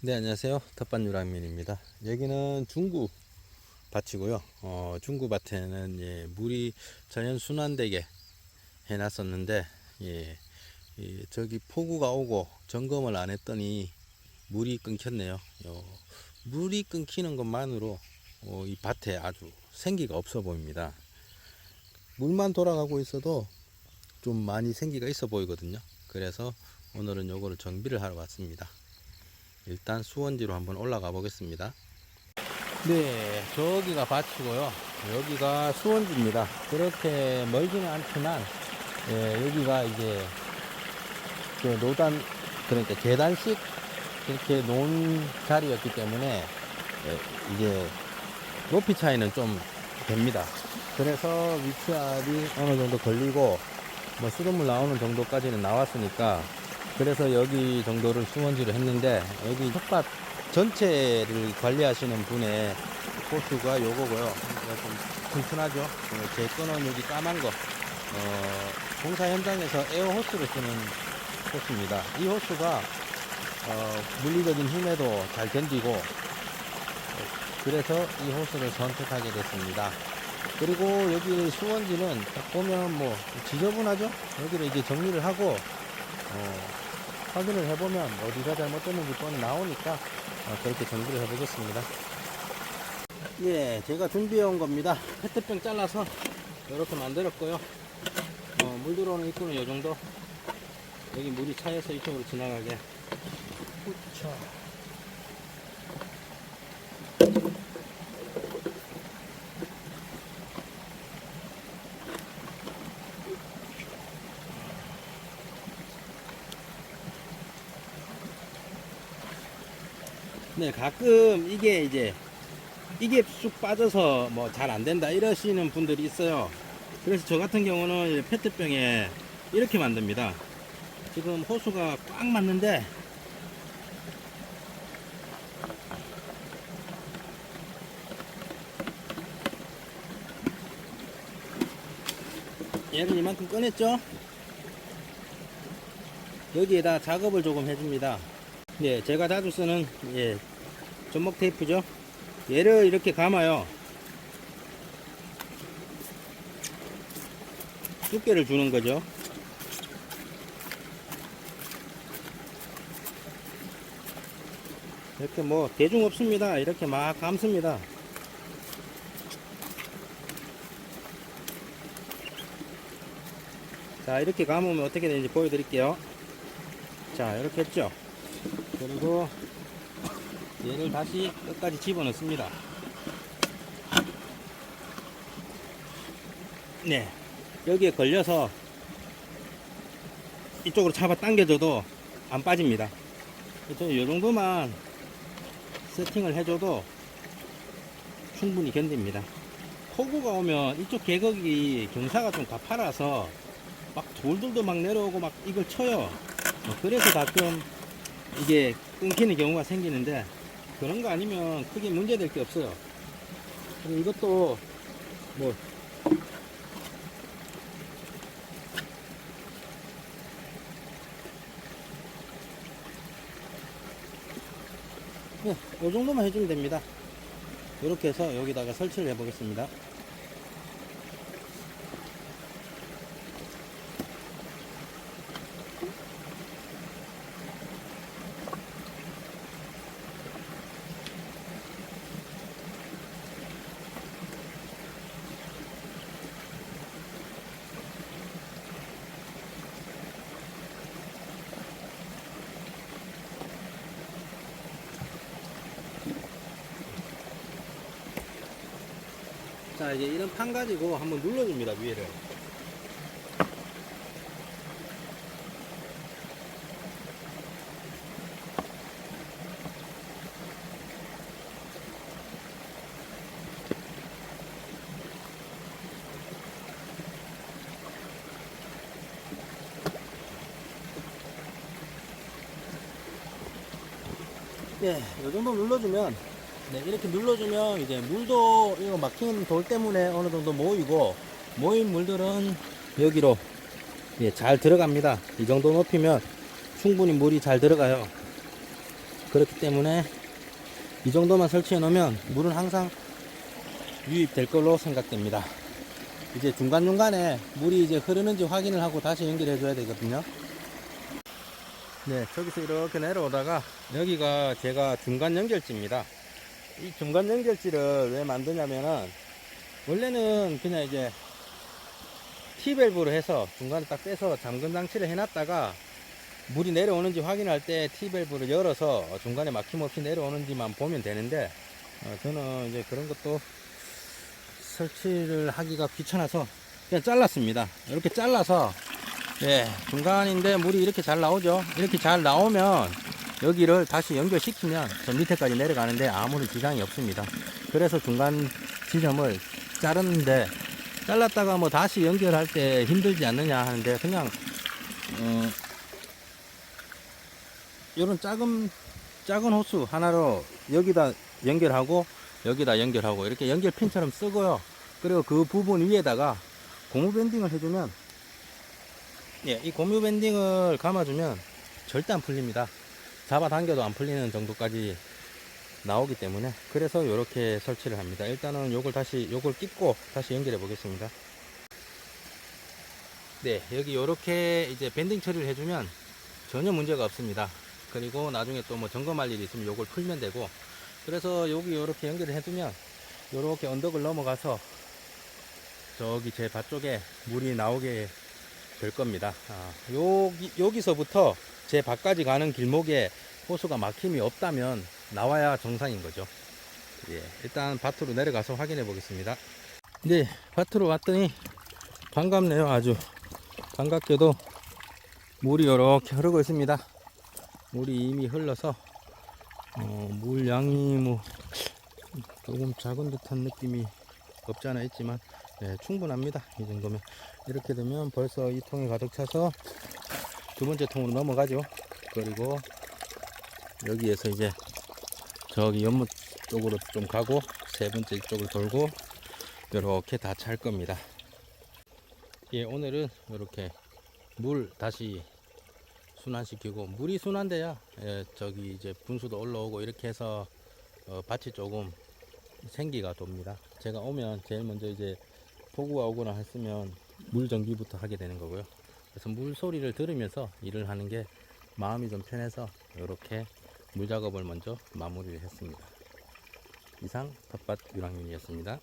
네, 안녕하세요. 텃밭 유랑민입니다. 여기는 중구 밭이고요. 중구 밭에는 물이 자연 순환되게 해놨었는데, 저기 폭우가 오고 점검을 안 했더니 물이 끊겼네요. 물이 끊기는 것만으로 이 밭에 아주 생기가 없어 보입니다. 물만 돌아가고 있어도 좀 많이 생기가 있어 보이거든요. 그래서 오늘은 요거를 정비를 하러 왔습니다. 일단 수원지로 한번 올라가 보겠습니다. 네, 저기가 밭이고요. 여기가 수원지입니다. 그렇게 멀지는 않지만, 여기가 이제 그 노단, 그러니까 계단식 이렇게 놓은 자리였기 때문에, 이제 높이 차이는 좀 됩니다. 그래서 위치압이 어느 정도 걸리고, 뭐 수돗물 나오는 정도까지는 나왔으니까, 그래서 여기 정도를 수원지를 했는데, 여기 텃밭 전체를 관리하시는 분의 호수가 요거고요. 좀 튼튼하죠. 제 거는 여기 까만 거, 공사 현장에서 에어 호스를 쓰는 호수입니다. 이 호수가 물리적인 힘에도 잘 견디고, 그래서 이 호수를 선택하게 됐습니다. 그리고 여기 수원지는 딱 보면 뭐 지저분하죠. 여기를 이제 정리를 하고 확인을 해보면 어디가 잘못됐는지 뻔히 나오니까 그렇게 정비를 해보겠습니다. 예, 제가 준비해 온 겁니다. 페트병 잘라서 이렇게 만들었고요. 물 들어오는 입구는 이 정도. 여기 물이 차여서 이쪽으로 지나가게. 그쵸. 네, 가끔 이게 쑥 빠져서 뭐 잘 안 된다 이러시는 분들이 있어요. 그래서 저 같은 경우는 페트병에 이렇게 만듭니다. 지금 호수가 꽉 맞는데 얘를 이만큼 꺼냈죠. 여기에다 작업을 조금 해줍니다. 네, 제가 자주 쓰는 전목 테이프죠. 얘를 이렇게 감아요. 두께를 주는 거죠. 이렇게 뭐 대중 없습니다. 이렇게 막 감습니다. 자, 이렇게 감으면 어떻게 되는지 보여드릴게요. 자, 이렇게 했죠. 그리고 얘를 다시 끝까지 집어넣습니다. 네, 여기에 걸려서 이쪽으로 잡아 당겨줘도 안 빠집니다. 이 정도만 세팅을 해줘도 충분히 견딥니다. 폭우가 오면 이쪽 계곡이 경사가 좀 가파라서 막 돌들도 막 내려오고 막 이걸 쳐요. 그래서 가끔 이게 끊기는 경우가 생기는데, 그런 거 아니면 크게 문제될 게 없어요. 그리고 이것도 뭐 네, 이 정도만 해주면 됩니다. 이렇게 해서 여기다가 설치를 해 보겠습니다. 자, 이제 이런 판 가지고 한번 눌러줍니다, 위에를. 네, 이 정도 눌러주면, 네, 이렇게 눌러주면 이제 물도 이거 막힌 돌 때문에 어느 정도 모이고, 모인 물들은 여기로 잘 들어갑니다. 이 정도 높이면 충분히 물이 잘 들어가요. 그렇기 때문에 이 정도만 설치해 놓으면 물은 항상 유입될 걸로 생각됩니다. 이제 중간중간에 물이 이제 흐르는지 확인을 하고 다시 연결해 줘야 되거든요. 네, 저기서 이렇게 내려오다가 여기가 제가 중간 연결지입니다. 이 중간 연결지를 왜 만드냐면은 원래는 그냥 이제 T밸브로 해서 중간에 딱 빼서 잠금 장치를 해놨다가 물이 내려오는지 확인할 때 T밸브를 열어서 중간에 막힘없이 내려오는지만 보면 되는데 저는 이제 그런 것도 설치를 하기가 귀찮아서 그냥 잘랐습니다. 이렇게 잘라서 중간인데 물이 이렇게 잘 나오죠. 이렇게 잘 나오면 여기를 다시 연결시키면 저 밑에까지 내려가는데 아무런 지장이 없습니다. 그래서 중간 지점을 자르는데 잘랐다가 뭐 다시 연결할 때 힘들지 않느냐 하는데 그냥 요런 작은 호수 하나로 여기다 연결하고 여기다 연결하고 이렇게 연결 핀처럼 쓰고요. 그리고 그 부분 위에다가 고무 밴딩을 해주면 이 고무 밴딩을 감아주면 절대 안 풀립니다. 잡아당겨도 안 풀리는 정도까지 나오기 때문에 그래서 이렇게 설치를 합니다. 일단은 요걸 끼고 다시 연결해 보겠습니다. 네, 여기 이렇게 이제 밴딩 처리를 해주면 전혀 문제가 없습니다. 그리고 나중에 또 뭐 점검할 일이 있으면 요걸 풀면 되고, 그래서 여기 이렇게 연결을 해두면 이렇게 언덕을 넘어가서 저기 제 밭 쪽에 물이 나오게 될 겁니다. 여기서부터 제 밭까지 가는 길목에 호수가 막힘이 없다면 나와야 정상인 거죠. 일단 밭으로 내려가서 확인해 보겠습니다. 네, 밭으로 왔더니 반갑네요. 아주 반갑게도 물이 이렇게 흐르고 있습니다. 물이 이미 흘러서 물 양이 뭐 조금 작은 듯한 느낌이 없지 않아 있지만 충분합니다. 이 정도면. 이렇게 되면 벌써 이 통이 가득 차서 두 번째 통으로 넘어가죠. 그리고 여기에서 이제 저기 연못 쪽으로 좀 가고 세 번째 쪽을 돌고 이렇게 다 찰 겁니다. 오늘은 이렇게 물 다시 순환시키고, 물이 순환돼야 저기 이제 분수도 올라오고 이렇게 해서 밭이 조금 생기가 돕니다. 제가 오면 제일 먼저 이제 폭우가 오거나 했으면 물 정비부터 하게 되는 거고요. 그래서 물 소리를 들으면서 일을 하는 게 마음이 좀 편해서 이렇게 물 작업을 먼저 마무리를 했습니다. 이상 텃밭 유랑민이었습니다.